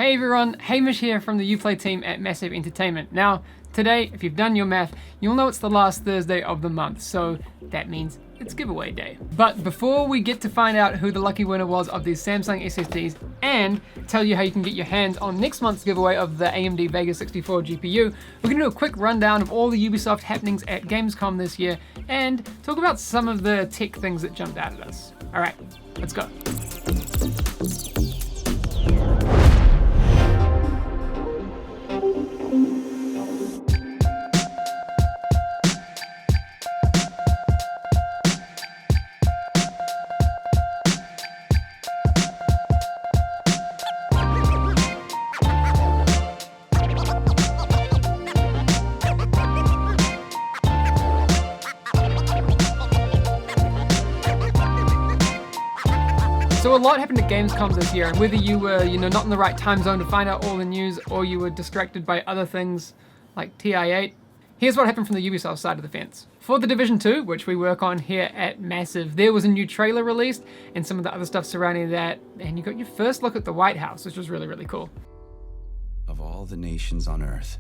Hey everyone, Hamish here from the Uplay team at Massive Entertainment. Now, today, if you've done your math, you'll know it's the last Thursday of the month, so that means it's giveaway day. But before we get to find out who the lucky winner was of these Samsung SSDs and tell you how you can get your hands on next month's giveaway of the AMD Vega 64 GPU, we're gonna do a quick rundown of all the Ubisoft happenings at Gamescom this year and talk about some of the tech things that jumped out at us. All right, let's go. So a lot happened at Gamescom this year, and whether you were, not in the right time zone to find out all the news, or you were distracted by other things like TI8, here's what happened from the Ubisoft side of the fence. For The Division 2, which we work on here at Massive, there was a new trailer released, and some of the other stuff surrounding that, and you got your first look at the White House, which was really, really cool. Of all the nations on Earth,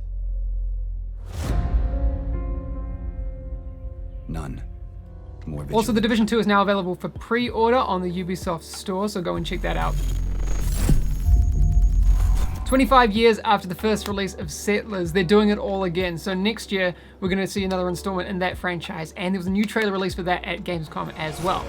none. Also, The Division 2 is now available for pre-order on the Ubisoft store, so go and check that out. 25 years after the first release of Settlers, they're doing it all again. So next year, we're going to see another installment in that franchise, and there was a new trailer release for that at Gamescom as well.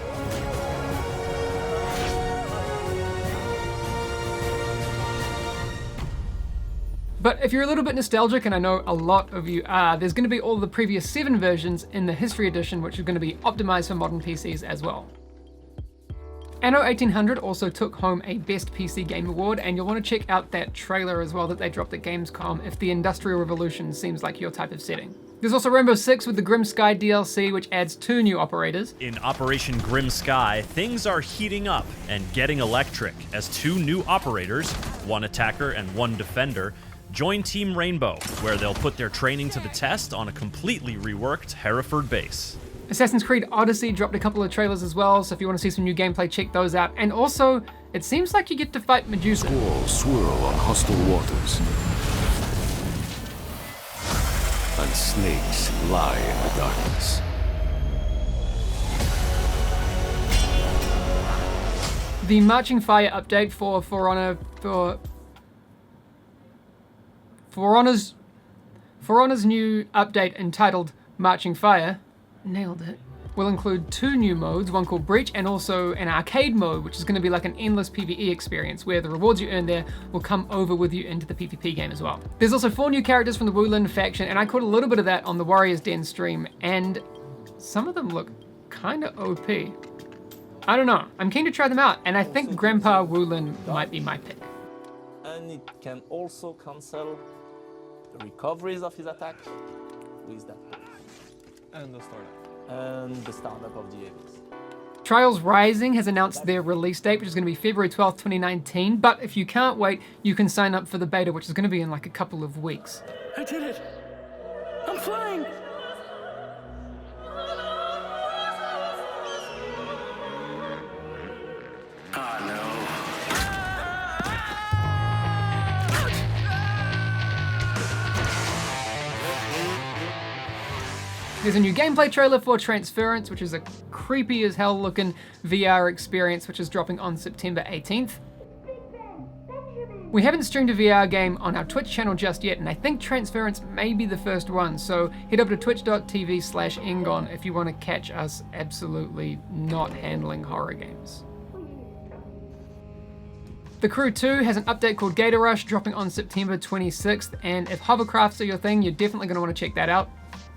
But if you're a little bit nostalgic, and I know a lot of you are, there's going to be all the previous 7 versions in the History Edition, which are going to be optimized for modern PCs as well. Anno 1800 also took home a Best PC Game Award, and you'll want to check out that trailer as well that they dropped at Gamescom if the Industrial Revolution seems like your type of setting. There's also Rainbow Six with the Grim Sky DLC, which adds 2 new operators. In Operation Grim Sky, things are heating up and getting electric as 2 new operators, 1 attacker and 1 defender, join Team Rainbow, where they'll put their training to the test on a completely reworked Hereford base. Assassin's Creed Odyssey dropped a couple of trailers as well, so if you want to see some new gameplay, check those out. And also, it seems like you get to fight Medusa. Squalls swirl on hostile waters, and snakes lie in the darkness. The Marching Fire update for Honor's new update entitled Marching Fire, nailed it, will include 2 new modes, one called Breach and also an arcade mode, which is going to be like an endless PvE experience where the rewards you earn there will come over with you into the PvP game as well. There's also 4 new characters from the Wulin faction, and I caught a little bit of that on the Warriors Den stream, and some of them look kinda OP. I don't know, I'm keen to try them out, and I think Grandpa Wulin might be my pick. And it can also cancel the recoveries of his attack with that boost. And the startup of the Abyss. Trials Rising has announced their release date, which is going to be February 12th, 2019, but if you can't wait, you can sign up for the beta, which is going to be in like a couple of weeks. I did it! I'm flying! There's a new gameplay trailer for Transference, which is a creepy as hell looking VR experience, which is dropping on September 18th. We haven't streamed a VR game on our Twitch channel just yet, and I think Transference may be the first one, so head over to twitch.tv/NGON if you want to catch us absolutely not handling horror games. The Crew 2 has an update called Gator Rush dropping on September 26th, and if hovercrafts are your thing, you're definitely going to want to check that out.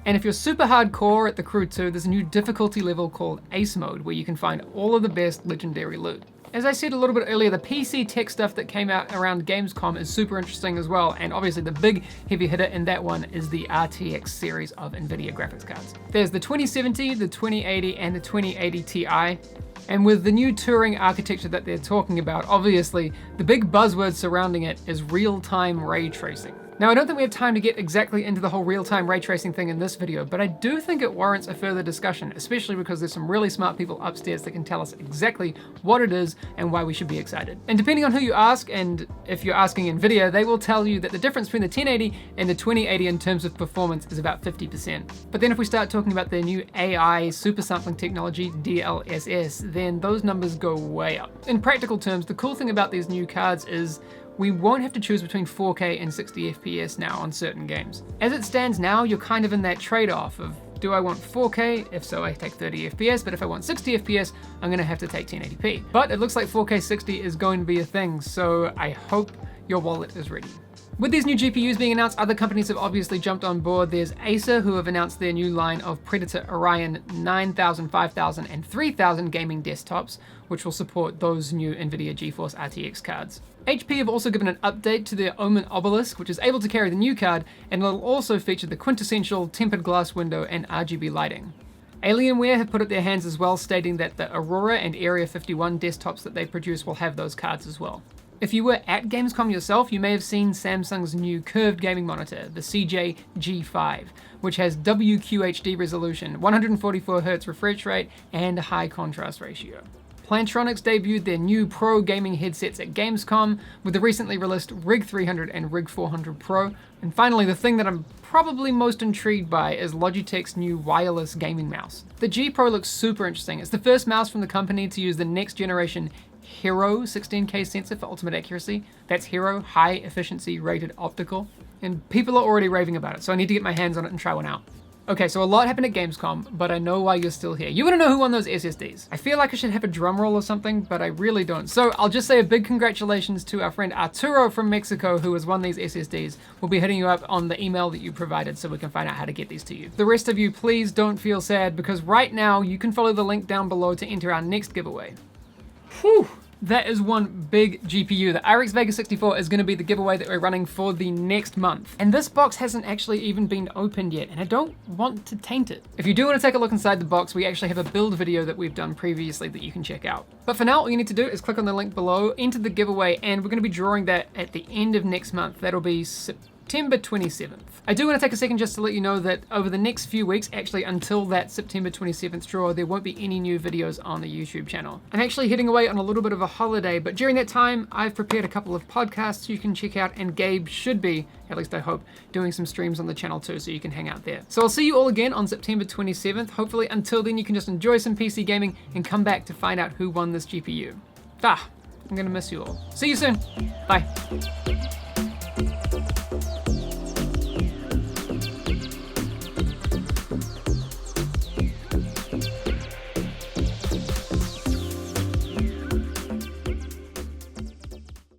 And if you're super hardcore at The Crew 2, there's a new difficulty level called Ace Mode, where you can find all of the best legendary loot. As I said a little bit earlier, the PC tech stuff that came out around Gamescom is super interesting as well, and obviously the big heavy hitter in that one is the RTX series of NVIDIA graphics cards. There's the 2070, the 2080, and the 2080 Ti. And with the new Turing architecture that they're talking about, obviously, the big buzzword surrounding it is real-time ray tracing. Now, I don't think we have time to get exactly into the whole real-time ray tracing thing in this video, but I do think it warrants a further discussion, especially because there's some really smart people upstairs that can tell us exactly what it is and why we should be excited. And depending on who you ask, and if you're asking NVIDIA, they will tell you that the difference between the 1080 and the 2080 in terms of performance is about 50%. But then if we start talking about their new AI super sampling technology, DLSS, then those numbers go way up. In practical terms, the cool thing about these new cards is we won't have to choose between 4K and 60 FPS now on certain games. As it stands now, you're kind of in that trade-off of, do I want 4K? If so, I take 30 FPS, but if I want 60 FPS, I'm gonna have to take 1080p. But it looks like 4K 60 is going to be a thing, so I hope your wallet is ready. With these new GPUs being announced, other companies have obviously jumped on board. There's Acer, who have announced their new line of Predator Orion 9000, 5000, and 3000 gaming desktops, which will support those new NVIDIA GeForce RTX cards. HP have also given an update to their Omen Obelisk, which is able to carry the new card, and it'll also feature the quintessential tempered glass window and RGB lighting. Alienware have put up their hands as well, stating that the Aurora and Area 51 desktops that they produce will have those cards as well. If you were at Gamescom yourself, you may have seen Samsung's new curved gaming monitor, the CJ G5, which has WQHD resolution, 144Hz refresh rate, and a high contrast ratio. Plantronics debuted their new Pro gaming headsets at Gamescom with the recently released Rig 300 and Rig 400 Pro. And finally, the thing that I'm probably most intrigued by is Logitech's new wireless gaming mouse. The G Pro looks super interesting. It's the first mouse from the company to use the next generation Hero 16K sensor for ultimate accuracy. That's Hero high efficiency rated optical. And people are already raving about it, so I need to get my hands on it and try one out. Okay, so a lot happened at Gamescom, but I know why you're still here. You wanna know who won those SSDs. I feel like I should have a drum roll or something, but I really don't. So I'll just say a big congratulations to our friend Arturo from Mexico, who has won these SSDs. We'll be hitting you up on the email that you provided so we can find out how to get these to you. The rest of you, please don't feel sad, because right now you can follow the link down below to enter our next giveaway. Whew. That is one big GPU. The RX Vega 64 is going to be the giveaway that we're running for the next month. And this box hasn't actually even been opened yet, and I don't want to taint it. If you do want to take a look inside the box, we actually have a build video that we've done previously that you can check out. But for now, all you need to do is click on the link below, enter the giveaway, and we're going to be drawing that at the end of next month. That'll be September 27th. I do want to take a second just to let you know that over the next few weeks, actually until that September 27th draw, there won't be any new videos on the YouTube channel. I'm actually heading away on a little bit of a holiday, but during that time, I've prepared a couple of podcasts you can check out, and Gabe should be, at least I hope, doing some streams on the channel too, so you can hang out there. So I'll see you all again on September 27th. Hopefully until then, you can just enjoy some PC gaming and come back to find out who won this GPU. I'm gonna miss you all. See you soon. Bye.